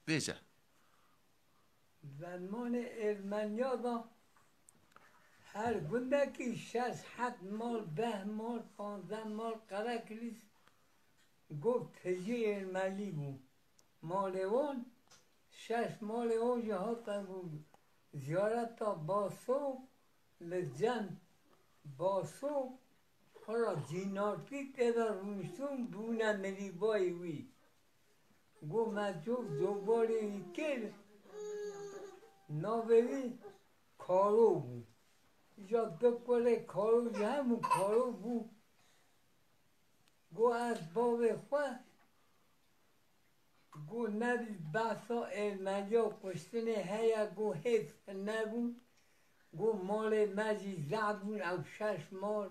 بیجه زمان ارمنیا دا هر گنده که 6-7 مال 10 مال 15 مال قره کلیس گفت تجی ارمنی بود مال اون 6 مال اون جهاتا بود زیارت تا باسو لجن باسو خورا جینارتی تیدا رونشتون بونه مری بای وی گو مجوب دوباره کرد ناوی کارو بود یا دکوله کارو همون کارو بود گو از باب خواه گو نبید بحثا ارمنیا کشتن هیا گو حفظ نبود گو مال مجی زعبون او 6 مال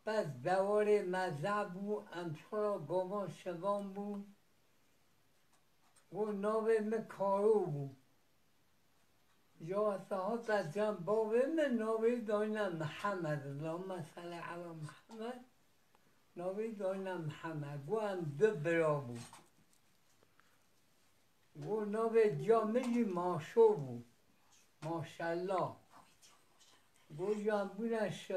پس دواره مزع بود امچورا گامان شبان بود گو ناوه من کارو بود یا ساعت از جان بابه من ناوه داینا محمد اللهم صل علی محمد ناوه داینا محمد گو هم دو برا بود گو ناوه جامعی ماشو بود ماشالله گو جانبونش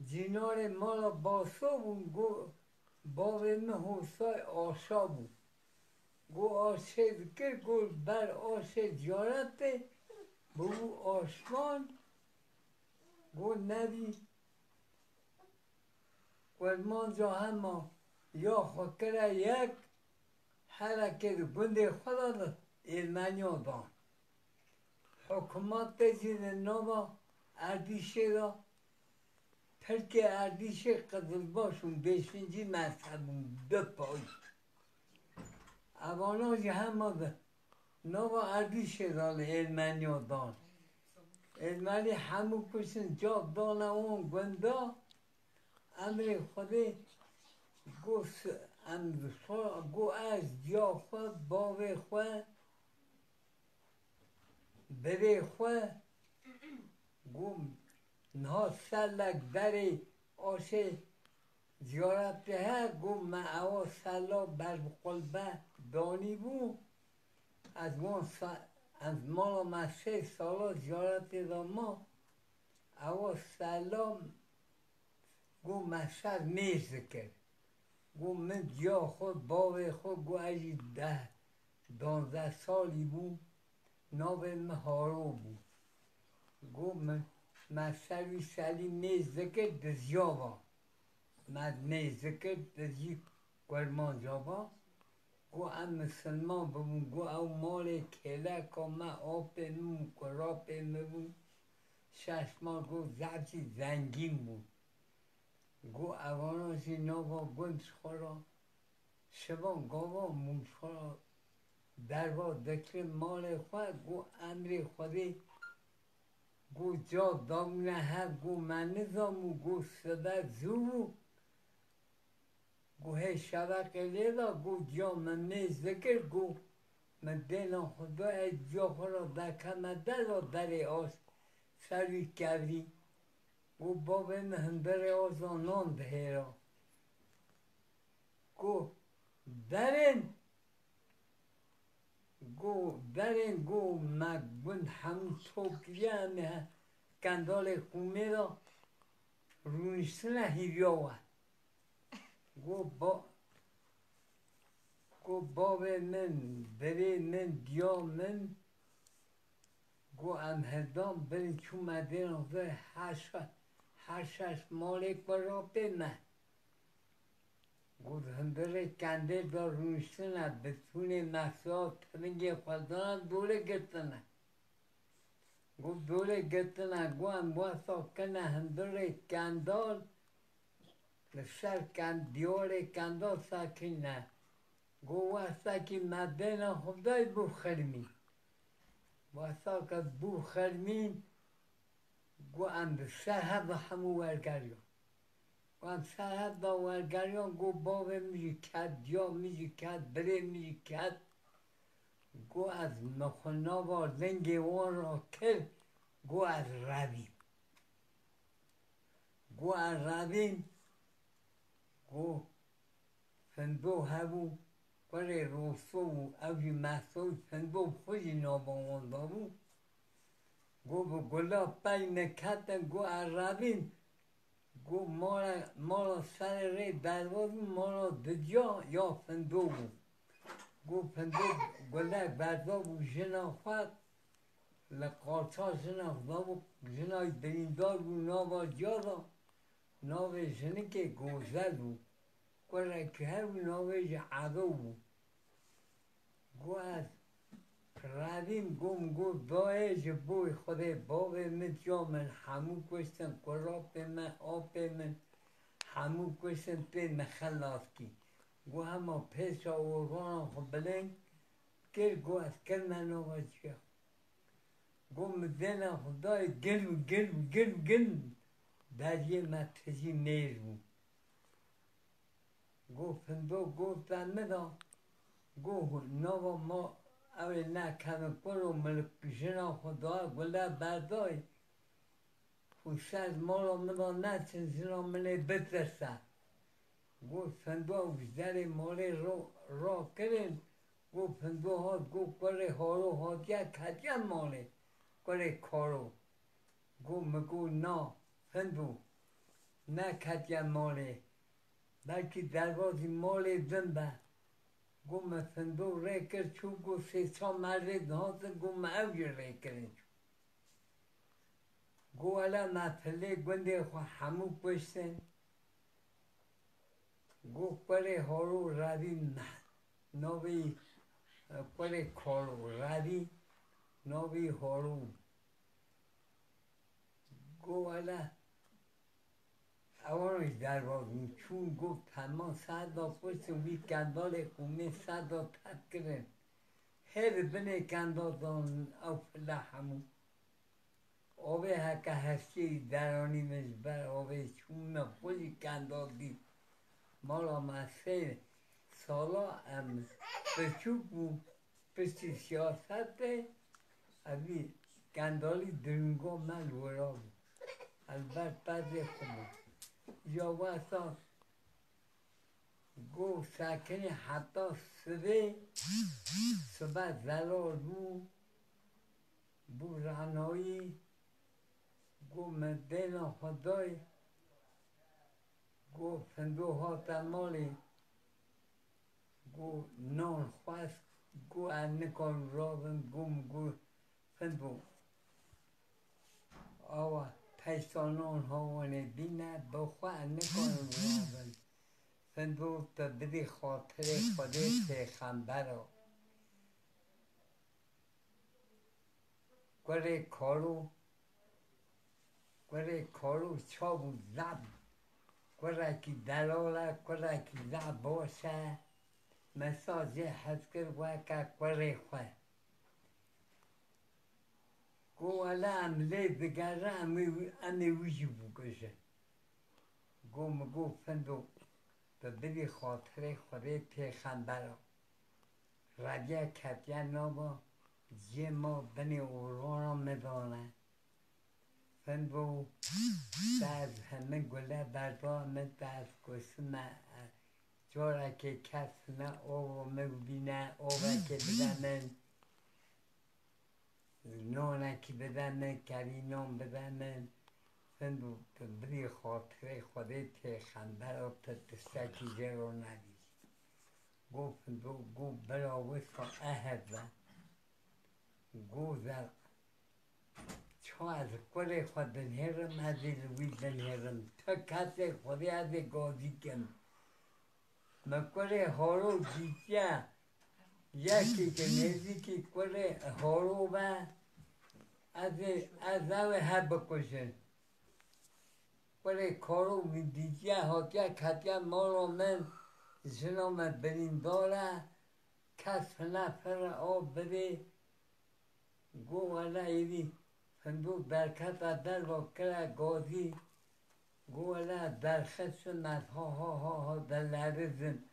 جینار مالا باسو بود گو بابه من حسای آشا بود گو آشه ذکر گو بر آشه جارت بو آشمان گو نبی ورمان جا هما یا خکر یک حرکت گنده خدا دا ارمنیا دان حکومت تجید ناما اردیشه دا ترک اردیشه قدل باشون بیشنجی مذهبون دو پای اوانا جه همه ده نوا اردیشه دان ارمنیا دان ارمنی همو کشن جاب دانه اون گنده امر خوده گو از جا خود باوی خود بری خود گو نه سلک دری آشه زیارت به گو معوا سلا بر قلبه دانی بود از ما ما 3 سالا زیارت دا ما اوا سلام گو مشهد میز کرد گو من جا خود باوی خود گو اجی 10-12 سالی بود ناوه مهارو بود گو من مشهدی سالی میز کرد دزیابا مد میز کرد دزی گرمان جابا گو ام مسلمان ببون گو او مال کلک و ما آب مون قراب مون 6 ماه گو زبزی زنگین بود گو اوانازی ناوا گنج خورا شبان گاوا موش خورا دروا دکل مال خود گو امر خودی گو جا دامنه هر گو من نظامو گو سبت زو گو هی شبق لیدا گو جا من میزدکر گو من دینا خدا ای جا خورا دکمه در آس سروی کبری گو بابه مهندر آزانان دهیرا گو درین گو مگبون همون توکیه همه کندال خومه را رونشتنه هیویاوه گو بابه من بره من دیا من گو امهدام بری چون مدین خدا 8 مالک برا بمه گو هندره کنده دار رونشتنه بتونه محصولات تنگی خودانه دوله گرتنه گو دوله گرتنه گو هم واسا کنه هندره کندال لسر دیوار کندال ساکنه گو واسا که مدین خدای بو خرمی واسا که بو خرمین گو هم سرحد همو ورگریان گو هم سرحد دا ورگریان گو بابه میجی کد یا میجی کد بره میجی کد گو از مخنا با لنگ وان را کرد گو از رویم گو فندو هبو کره روسو و اوی محصول فندو خوشی نابامان دارو گو به گلاب پای نکتن گو عربین گو مالا سر ری دروازو مالا دجا یا فندو گو فندو گلک بردا بو جنا خود لقاطا جنا خدا جنای دریندار بو ناوا جادا ناوی جنی که گوزل بو کره که هر بو ناوی عدو بو گو از رویم گو دایج بوی خود باب متجا من همو کشتن قراب من آب من همو کشتن پی مخلاص کی گو همه پیش آوران خود بلنگ کر گو از کل من آقا چیا گو مدن خدای گل درگه متجی میر بود گو فندو گو تنمدا گو نوا ما اولی نه کمی کرو ملک جنا خدا گله بردای خوشت مالا مدا نه چن جنا منی بترسه گو فندو وزدر مالی را کرن گو فندو ها گو کره هارو هاتیا کتیا مالی کره کارو گو مگو نا فندو نه کتیا مالی بلکه دروازی مالی دنبه گو فندو ری کرد چو گو سیسا مرد نهازن گو اوی ری کرد گو الا مفله گنده خو همو پشتن گو کره هارو روی نوی کره کارو روی نوی هارو گو الا اوانش دروازی چون گفت تمام صدا پشت وی کندال قومه صدا تد کرن هر بنه کندادان او فلحمو آوه هکه هستی درانی مزبر آوه چون خوشی کندال دی مالا مسیح سالا بچوک بود پشت سیاست اوی کندالی درنگا من ورا بود البته بعد خوبه یا واسه گو سکنی حتی صبح زلال بو رعنایی گو مدین خدای گو فندوها تمالی گو نان خواست گو انکان رابن گو فندو آوه پیستانان هاوانه بینه بخواه نکن رابن فندو تا بدی خاطر خودی پیغمبر گره کارو چا بود زب گره که دلاله گره که زب باشه مساجه حسکر وکه گره خواه گو الا عمله بگره امی ویجی بکشه گو فندو تا بدی خاطر خودی پیغمبر ربیه کتیه نابا جه ما بنی اورانا مدانه فندو از همه گله بردا من از کسمه جاره که کس نه او مبینه او که بدمن نانه که بدمن کری نان بدمن فندو تا بری خاطر خودی پیغمبر را تا دستکی جرا ندید گو فندو گو براوستا اهد گو زر چا از کل خود دنهرم از روی دنهرم تا کسی خودی از گازی کم مکل هارو دیتیا یکی که نزدیکی کل هارو با از او هر بکشن کل کارو می دیتیا هاتیا کتیا مارو من جنام برینداره کس نفر آب بده گو والا ایدی فندو برکت در با کلا گازی گو والا درخت شد ها در لرزن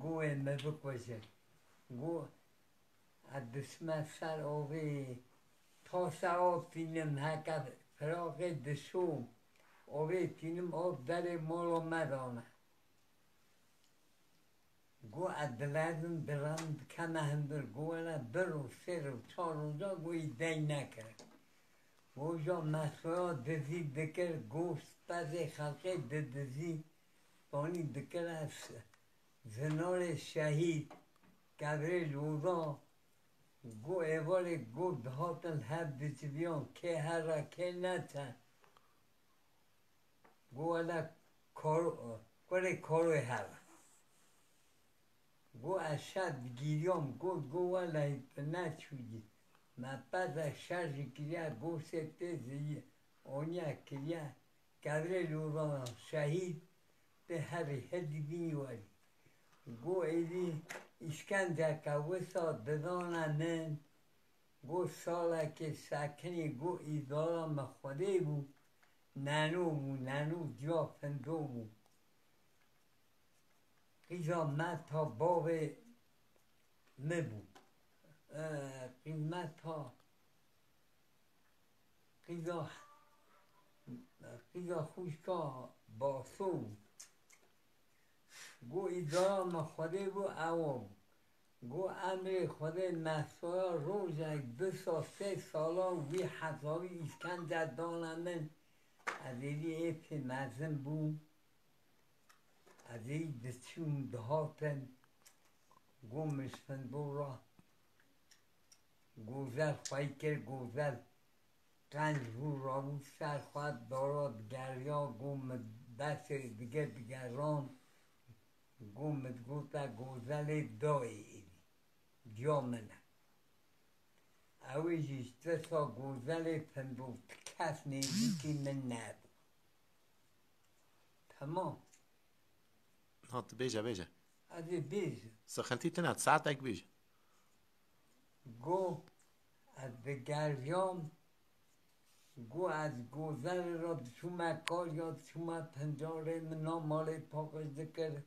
گوه مبکشه گو از دشمن سر آوه تا سراب تینم هکر فراغ دشوم آوه تینم آب در مالو مدانه گو ادلازم برم کمه هندر گو الا برو سر و چار روزا گوی دی نکرد گو جا مسئولا دزی دکر گوست بزی خلقه دزی بانی دکر از زنار شهید قبر لودا گو ایوار گو دهاتن هب دچبیان که هر را که نتن گو الا کارو هر گو اشد گیریام گو الا نچودی ما بعد شرج کریا گو سکته زی آنیا کریا قبر لودا شهید به هر هدی بینی واری گو ایدی işkence kavuşa dizana men گو ساله که سکنی گو ایدارا مخوده بو نانو جا فندو بو قیزا من تا باب مبو قیمت تا قیزا خوشکا باسو گو ایدارا مخوده بو اوام گو امر خود محصولا روز یک 2 سال 3 سالا وی حضاوی اسکنجه دانمن از ایدی ایپ مزم بو از ایدی دستشون دهاتن گو مشفن بو را گوزل خواهی کرد گوزل قنج بو را بو سر خواهد داراد گریا گو بس دیگه دیگران گو مدگوتا گوزل دایی جا منه اویجیش 2 سال گوزل پندو کس نیزیکی من نبود تمام هات بیجه از بیجه سخنتی تنات ساعتك بیجه گو از دگریام گو از گوزل را شما کار یاد شما پنجاره منا مال پاکش دکر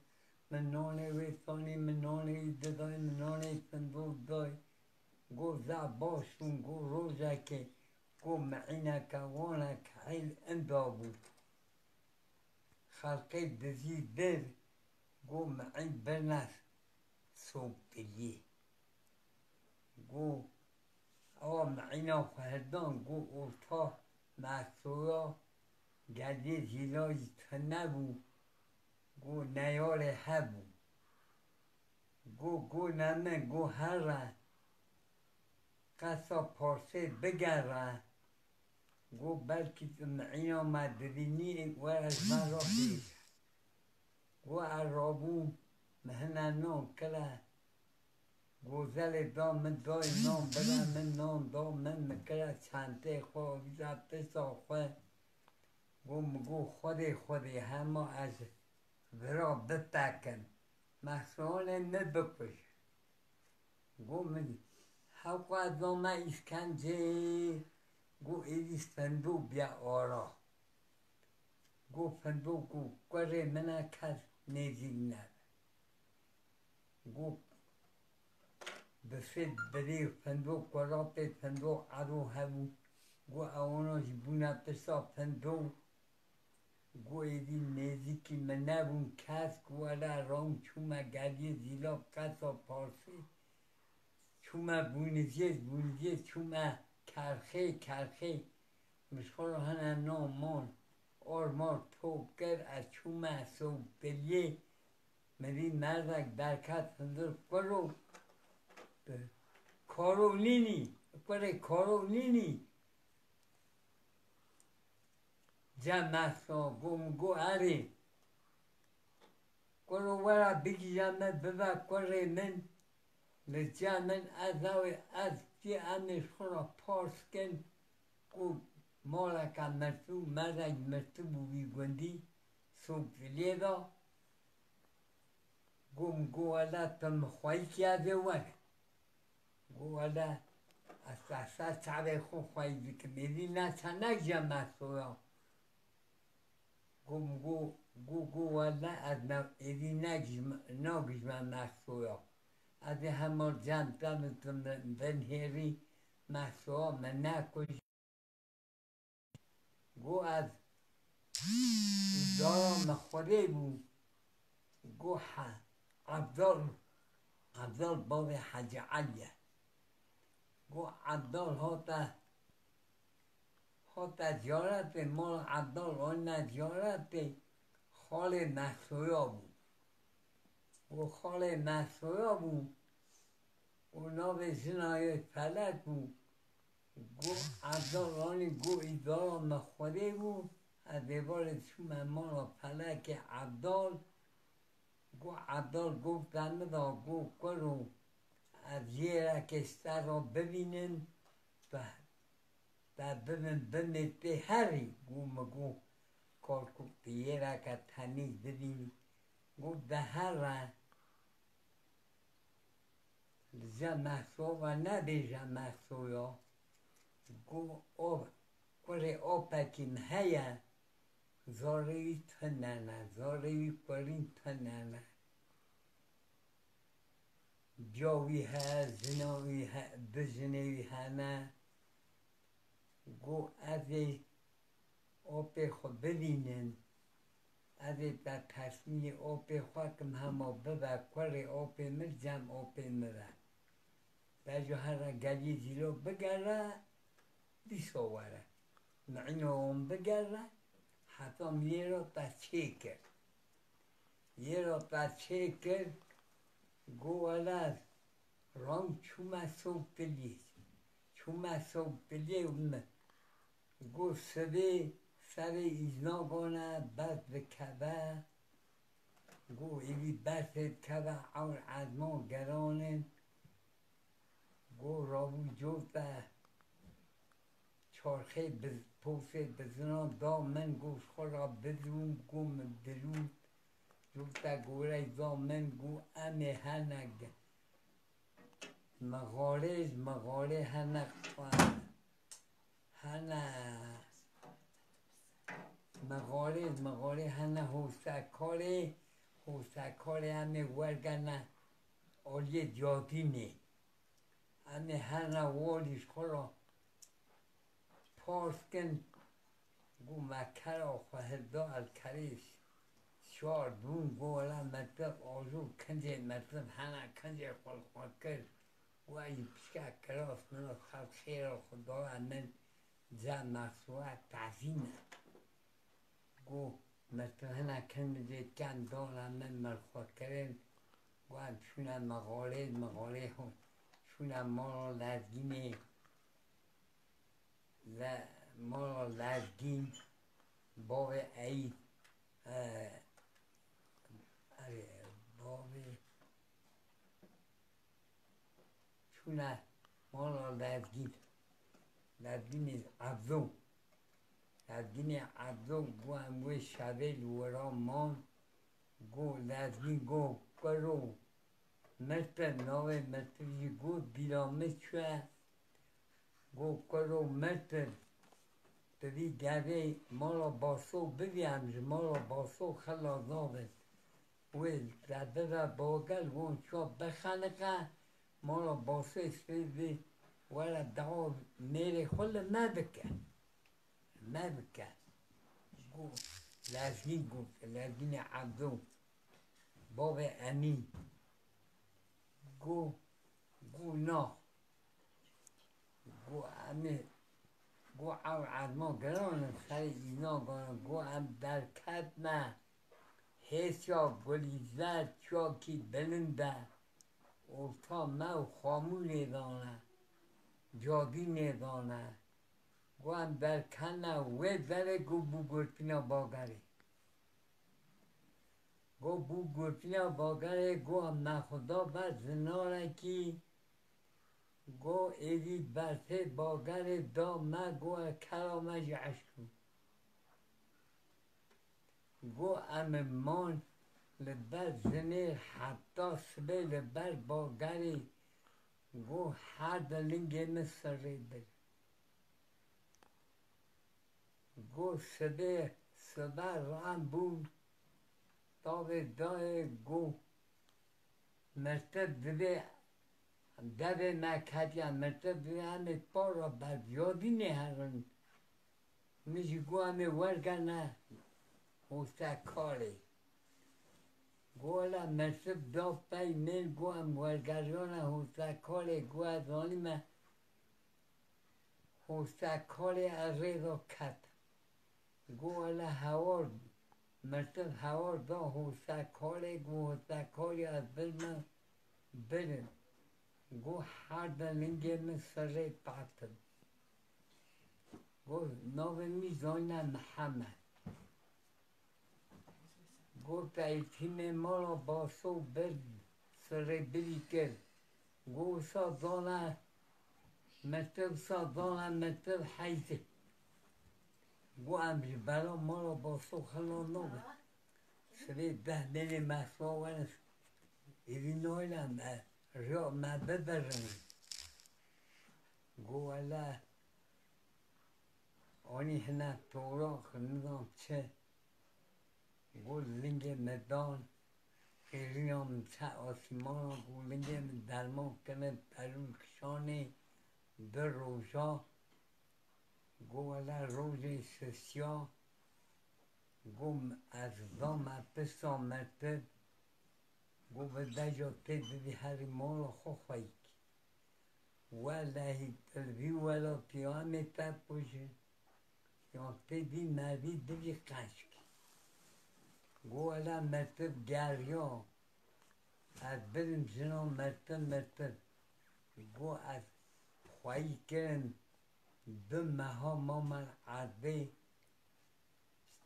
منانه ویسانی منانه ددای منانه صندوق دای گو زباشون گو روزه که گو معینک وانک حیل اندا بود خلقه دزی در گو معین برنس سوپیلی گو آقا معینا خواهدان گو اوتا محصولا گردی زیلای تنبو گو نیار هبو گو نمه گو هره قصا پارسه بگره گو بلکی معینا مدرینی ور از من را بیشه گو عرابو مهنه نام کله گوزل دا من دای نام بره من نام دا من مکره چنده خواه بیزا پسا خواه گو خودی همه از برا بپکن محصولانه نبکش گو من حقا از دامه اسکنجه گو ایدیس فندو بیا آرا گو فندو گو کره منه کس نیزید نره گو بفید بری فندو کرات فندو عرو هبو گو اواناش بونه پسا فندو گو ایدی نیزیکی منه بون کس گو الا رام چومه گردی زیلا قصا پارسی چومه بونیزیه چومه کرخه مشخور هنه نامان آرمار توکر از چومه سو بلیه مری مردک درکت فندر کرو کارو نینی جمعسا گو اره کرو ورا بگی جمع ببا کره من لجا من از جی امش خورا پارس کن گو مالکا مرتو بوی گندی سوک فلیه دا گو الا تم خواهی کیاده وره گو الا از چعبه خو خواهی بکن میدی نه چنک جمع سویا گو الا از ایدی ناگیش من مخصویا از همه جمع دمتون بنهیری مخصویا من نکش گو از دارا مخوره بود گو عبدال باب حج علیه گو عبدال هاتا زیارت مال عبدال آن زیارت خال محسویا بود گو خال محسویا بود و نام زنای فلک بود گو عبدال آنی گو ایدارا مخوره بود از دیوار چوم مالا فلک گو عبدال گفت دمدا گو کرو از یرکستر را ببینن و ببین به هری گو مگو کار کن یرک تمیز ببینی گو به هر زمحصو و نبیجه محصویا گو کره آپکیم هیا زاروی تننه زاروی پرین تننه جاوی ها زناوی ها بزنوی همه گو از آب خود ببینن از در تصمیم آب خود کم همه ببر کره آب مرزم آب مره بجا هر گلی زیرو بگره بیساوره معینو هم بگره حتی یه را بچه کرد یه را بچه کرد گو علت رام چومه صوب بلیز چومه صوب بلیز گو سر ایزناگانه بس به کبه گو ایوی بس کبه عور از ما گرانه گو رابو جوته چارخه پوسه بزنان دامن گوش خورا بدرون گو مدلون جوتا گوره دامن گو امه هنگ مغاره هنگ مغاره هنه حوستکاره همه ورگنه آلی جادینه همه هنه والیش خورا پاسکن گو مکر خواهد دا الکریش شار دون گولا مطلب آزو کنجه مطلب هنه کنجه خود کرد و ای پشکه کراس منو خلق خیر خدا من زن مخصوصه تعظیمه گو مطلب هنه کنجه کن دالا من مرخواه کرد گو هم چونه مغاله هم چونه مارا لرگینه مارا لرگین باب عید باب چونه مارا لرگین عبدو گو هموی شبه لورا مان گو لرگین گو کرو مطلب ناوه مطلبی گو بیرامه چوه گو کرو مطلب ببی گره مارا باسو ببی همز مارا باسو خلا ناوه وی رده و باگل گون چوا بخنقه مارا باسو اسپیدی ولا دعا میره خل مبکه گو لازگین گفت لازگین عبدو باب امین گو نه گو امین گو عور عدما گرانه سر اینا گو هم در کتمه حسیا گلیزه چاکی بلنده اوتا مو خامونه دانه جادی ندانه گو هم در کنه و داره گو بو گرپینا باگره گو بو گرپینا باگره گو هم نخدا بر زناره کی گو ایدی برته باگره دامه گو کرامه جعشکو گو ام مان لبر زنیر حتی سبه لبر باگره گو هر دلنگه مصره بر گو سبه رام بود داوه گو مرتب دبه مکدیا مرتب همه پارا بر یادی نهرن میشی گو همه ورگنه اوسته کاره گولا مرسب دا پی میل گو هم ورگریان حوستکال گو از آنیم حوستکال از ریزا کت گولا هوار مرسب هوار دا حوستکال گو حوستکالی از برمن برن گو هر دلنگه من سره پاتم گو نوه میزانه محمد گو تایتیم ما را باسو بر سره بری کرد گو سازانه مطلب حیثه گو امری برا ما را باسو خلال نوه سره ده دل مساوانه ایوی نویلم ریا ما ببرن گو علا آنی هنه توراخ نظام چه گو لنگ مدان خیلیام چه آسمان گو لنگ درمان کنه پروکشانه در روزا گو علا روز سسیا گو از دام پسا مرتب گو به دجا تبدی هر مال خو خواهی والله تلوی ولا پیام تپوشه یا تبی مردی دلی قشک گو علا مرتب گریا از برم زنا مرتب گو از خواهی کرن دو مها ما من عربه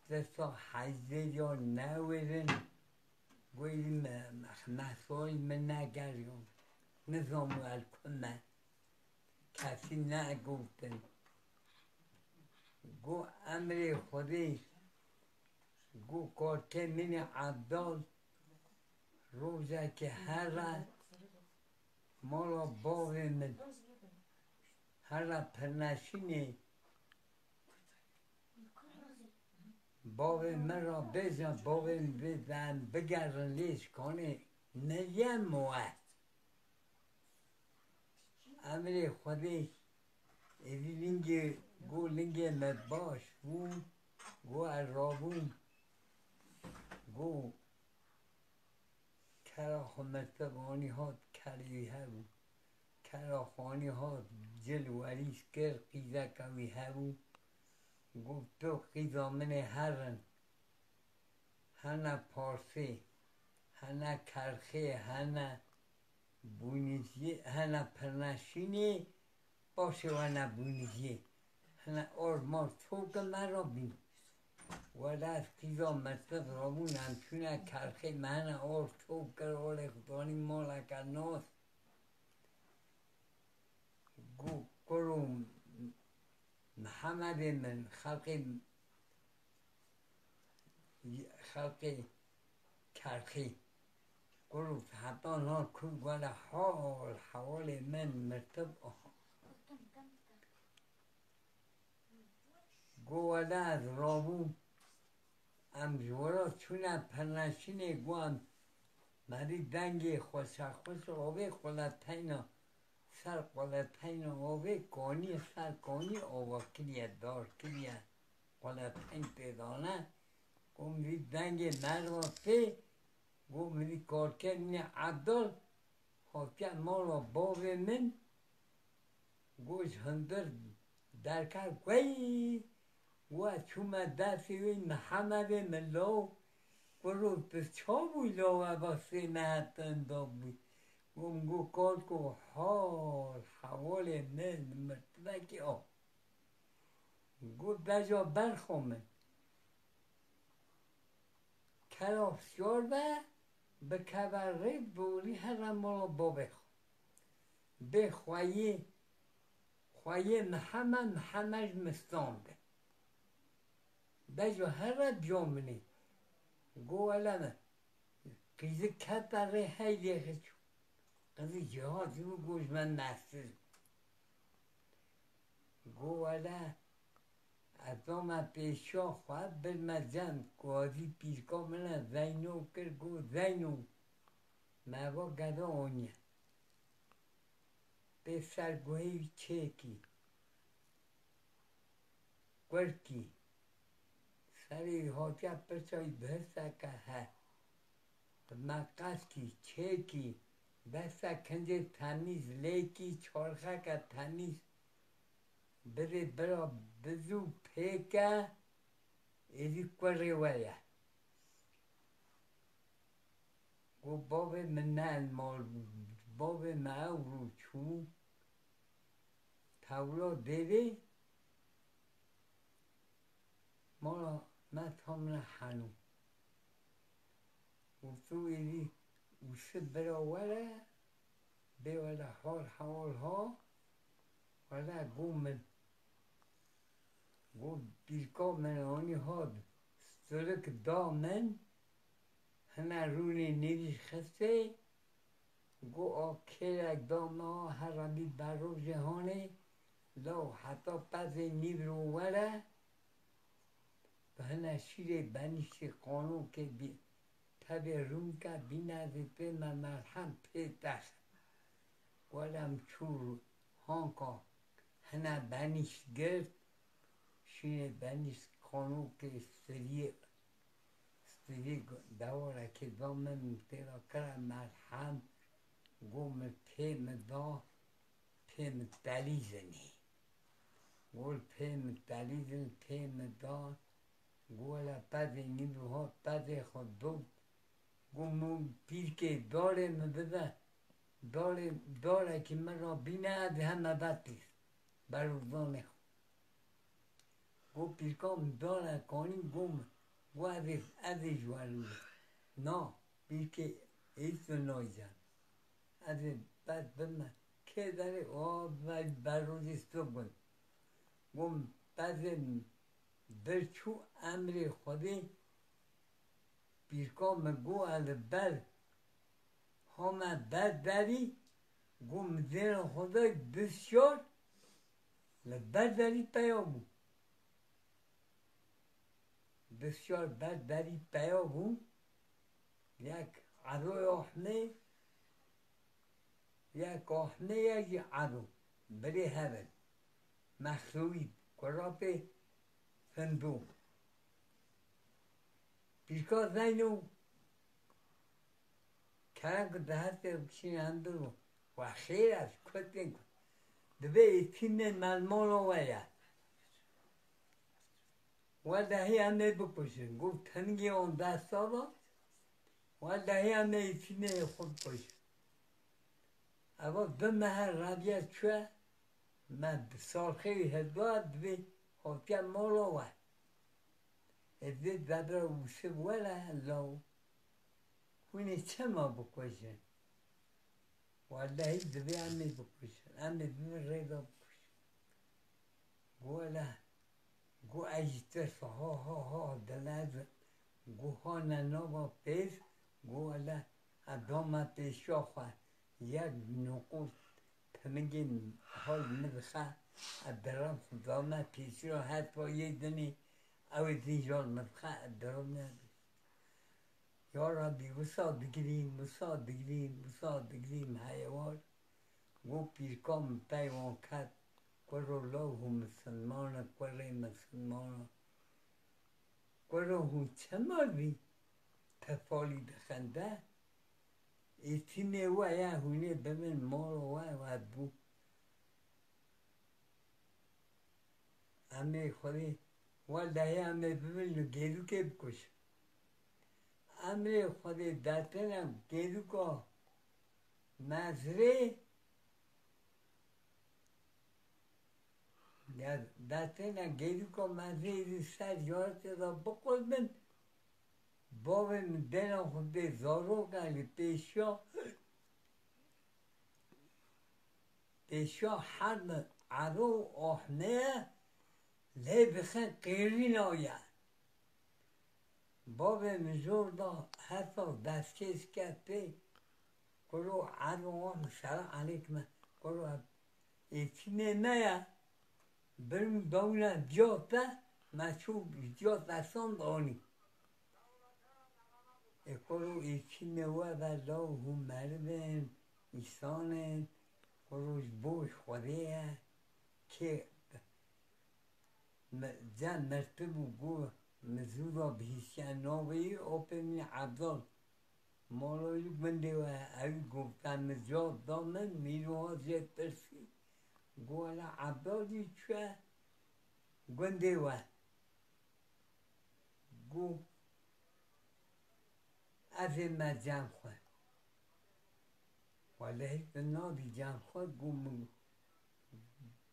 ستا حیزه یا نورن گویی مسائل من نگریون نظام الکنه کسی نگفتن گو امر خودی گو کارکه من عبدال روزه که هر ما را باغ من هر پرنشینه باغ من را بزن باغ من بزن بگرن لیش کنه نیم موت امر خودی ایوی لنگ گو لنگ مباش بون گو عرابون گو کراخمتبانی ها کریوی هبون کراخانی ها جلوریش کر قیزه کوی هبون گو تو قیزا من هرن هنه پارسی هنه کرخه هنه بونیزی هنه پرنشینی باشه و هنه بونیزی هنه آرمان توک من را بین ولی از قیزا مطلب رابون همچونه کرخه من آر توک کر آر اخدانی مالک ناس گو کرو محمد من خلق کرخی گروه حتی نا کن گوله حوال من مرتب گوله از رابون امجورا چونه پرنشینه گوهم مری دنگ خوش آوه خلطینا سر خلطینا آوه کانی سر کانی آوه کلیه دار کلیه خلطین پیدانه گو مری دنگ مروافه گو مری کارکر من عبدال خاکه مالا باب من گوش هندر درکر گوی گو چومه دستی وی محمد ملو گو پس چا بوی لاوه باسه مهتن دا بوی گو کار کو حوال من مرتبکی گو دجا برخومن کرافسیار به کبره بولی هر مالا با بخواه محمد مستانده دجا هر بیامنی گو علمه قیزه کتره هیده خچو قیزه جهازی و گوش من نستر گو علمه ازام پیشا خواهد بر مزن گوازی پیشکا منه زینو کر گو زینو موا گدا آنیه به سرگوهی چکی گرکی سری حاجت پرسای برسه که ها مقصی چکی دستا کنجه تمیز لیکی چارخه که تمیز بره برا بزو پیکه ایدی کوری ویا گو باب من نه المال باب معو رو چو تولا دیدی مالا ما تامنا حنو گفتو ایدی وشه برا ولا بی ولا حال ها ولا گو من گو بیرکا من آنی ها سترک دا من هنه رونی نیریش خسته گو آکیرک دا ما هر بی برو جهانه لو حتی پس نیرو ولا به هنه شیر بنیش قانون که بی تبه رون که بی نزد به من مرحم پی دست ولم چور هانکا هنه بنیش گرد شیر بنیش قانون که استریه دواره که دامن تیرا کرم مرحم گوم پیم دا پیم دلیزنی گول پیم دلیزن پیم دا گولا پد نیروها پد خود دو گومون پیر که داره مبده داره که من را بینه ده همه بدیست برودانه خود گو پیرکام داره کانی گوم گو ازش ورود نا پیر که ایسو نایزن از بد بمن که داره برودیست تو بند گوم بعد برچو امر خودی پیرکام گو از بر همه بد داری گوم زیر خدای بسیار لبر داری پیامو بسیار بد داری پیامو یک عروی آحمه یک آحمه یک عرو بری هبل مخلوقی قراب فندو پیرکا زینو کرنگ دهست بکشین اندرو و خیر از کتن کن دبه ایتین ملمان ویا و دهی همه بکشن گفت تنگی اون دست آبا و دهی همه ایتین خود کشن اما بمهر ربیت چوه من سالخی هدوات دبه خودکن مالا ویا ازده دبر وشه ولا لو خونه چه ما بکشن والله دبی همه بکشن همه دبی ریدا بکشن گولا گو اجتر ها دلز گو ها ننابا پیس گولا ادام پیشا خواه یک نقود پمگین حال مدخه ادرام دام پیشا حتی یک دنی او دیجال مدخه ادرام نده یا ربی مساعد بگیریم حیوان گو پیرکام پیوان کد کرو لوهو مسلمانه کره مسلمانه کرو هو چه مردی تفالی دخنده ایتینه و یا هونه بمن مارو و بو همه خوری والده همه بمن گیرو که بکش امر خود داتنم گیرو که مزره داتنم گیرو که مزره سر یارت را بقل من بابم دلم خود زارو کلی پیشا حرم عرو آحنه لی بخن قیرین آید باب مزور دا حتی دستکش کرد پی کرو عروان سلام علیکم کرو ایتینه نیا برم دونه جاتا مچوب جاتا سان دانی کرو ایتینه و بلا هم مردن ایسانن کروش بوش خوریه که جن مرتبو گو مزورا بهیشن ناوی اوپن عبدال مالایی گنده و اوی گفتن نجات دامن میروها زیاد ترسی گوالا عبادی چه گنده و گو از این جمع خواهد ولی هیچ نادی جمع خواهد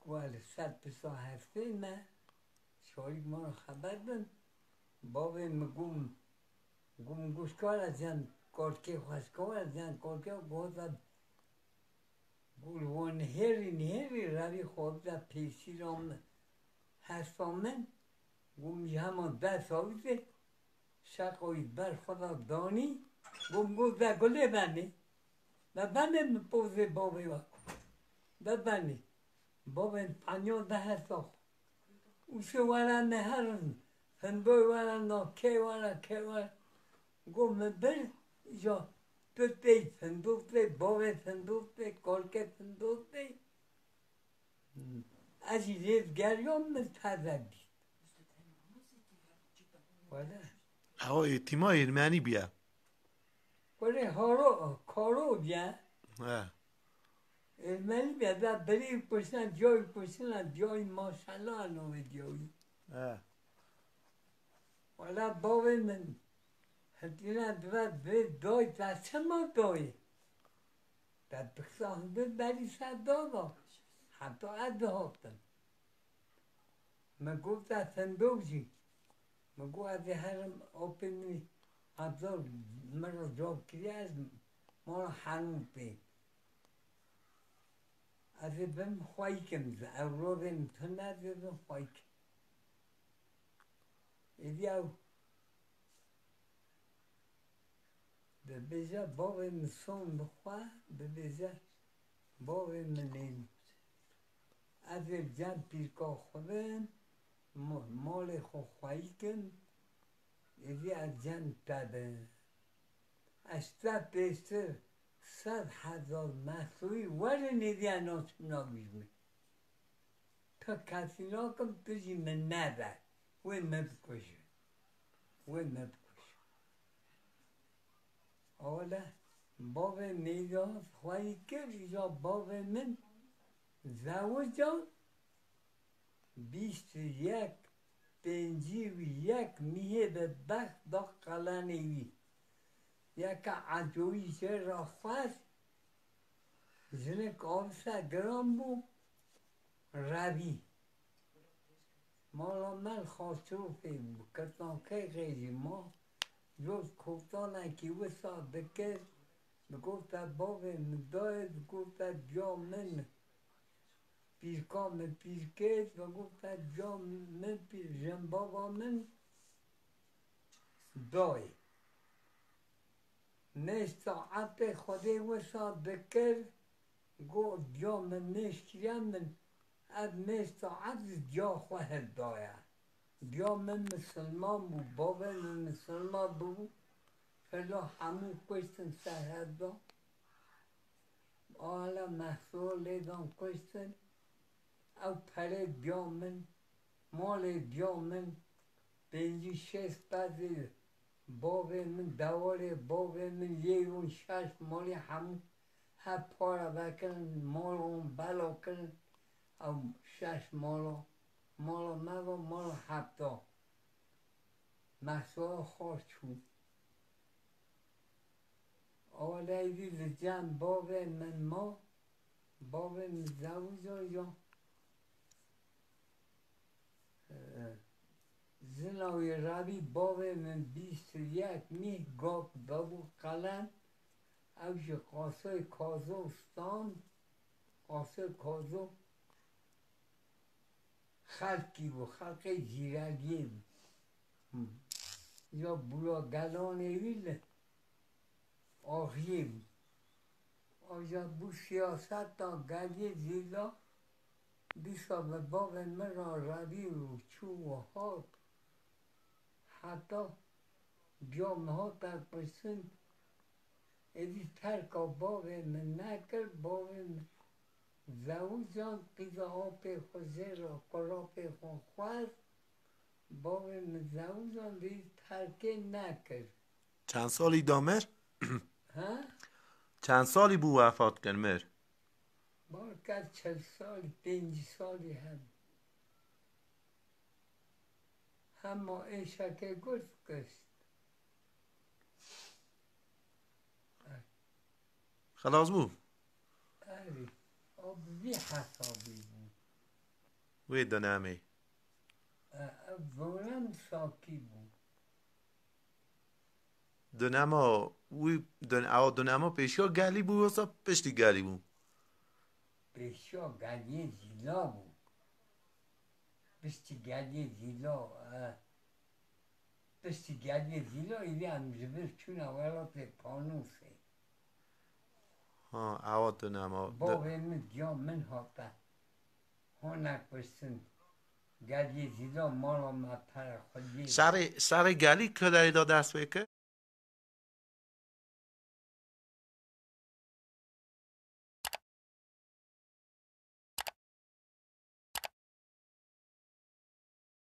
گوالا 100 پسا هفته نه شاید ما رو خبر دن بابا مگم گوشکار از جن کارکه خوشکار از جن کارکه گوزد گلوان هری روی خود در پیشی رام هستامن گم همان 10 سالیده شقایید بر خدا دانی گم در گله بنی ببنی پوزه بابی وقت ببنی بابی 50 سال اوشه ورن نهرن هندوی ورن ناکه ورن گم بر جا توتی فندوقتی بابی فندوقتی کالکه فندوقتی از این ریز گریان من تزدی ولی او ایتیما ارمنی بیا ولی کارو بیا ارمنی بیا در بری پشتن جای ماشالله انوی جایی ولی بابی من هدینا دای دسته ما دای در بخصاحبه بری سر دادا حتی عده هاتم من گفت در صندوقی من گفت از هرم آپنی ابزار مرا جاب کردی از ما را حرم بین از بهم خواهی کم اولاد امتناد بهم خواهی کم ایدی او ببیجه باب مسون بخواه ببیجه باب منین از جن پیرکا خودن مال خو خواهی کن ایدی از جن تبه اشتر پیستر 100,000 محصولی ولی نیدی اناس ناگیزمی تا کسی ناکم تجی من ندر وی مبکشه حالا باب میدان خواهی کرد یا باب من زوجان 21 51 میه به بخت دا قلنوی یک عجوی چه را خواست زنک آبسه گرام بو روی مالا من خواستروفی بو کتان که غیری ما جز کفتانه که وسا بکر بگفت باب مداید گفت جا من پیرکا من پیرکت و گفت جا من جن بابا من دای نستاعت خودی وسا بکر گفت جا من نشکریم من از نستاعت جا خواهد داید بیا من مسلمان بو بابا من مسلمان بو فلا همون کشتن سهردا آلا محصول لیدان کشتن او پره بیا من مال بیا من 56 بعد بابا من دواره بابا من یه 6 مالی همون هر پاره بکن مال اون بلا کن او 6 مالا مال 7 محصول خواست شد آلایدی لجن باب من ما باب من زوجا یا زنای روی باب من 21 می گاب بابو قلن اوش قاسای کازوستان قاسای کازو خلقی و خلق جیرگی یا بلاگلانه ویل آخیم آجا بو سیاست تا گلی زیدا بیسا به باب من را روی و چو و ها حتی بیام ها در پسن ایدی ترکا باب من نکر باب من زوجان قیزا آب خوزه را قراب خون خواست باب من زوجان دید ترکه نکر چند سالی دامر؟ ها؟ چند سالی بو وفات کرد مر؟ برکت 40 سال 5 سالی هم ایشا که گشت خلاص بو؟ اری بی حسابی بود وی دنمی بولم ساکی بود دنما وی دنما پیشا گلی بو واسه پشتی گلی بو؟ پیشا گلی زیلا بود پشتی گلی زیلا پشتی گلی زیلا ایلی هم جبر چون اولات پانوسه ها او دنما باقی من دیا من هاتا هنک پشتن گلی زیلا مالا ما پر خودی سر گلی کدری دا دست بکه؟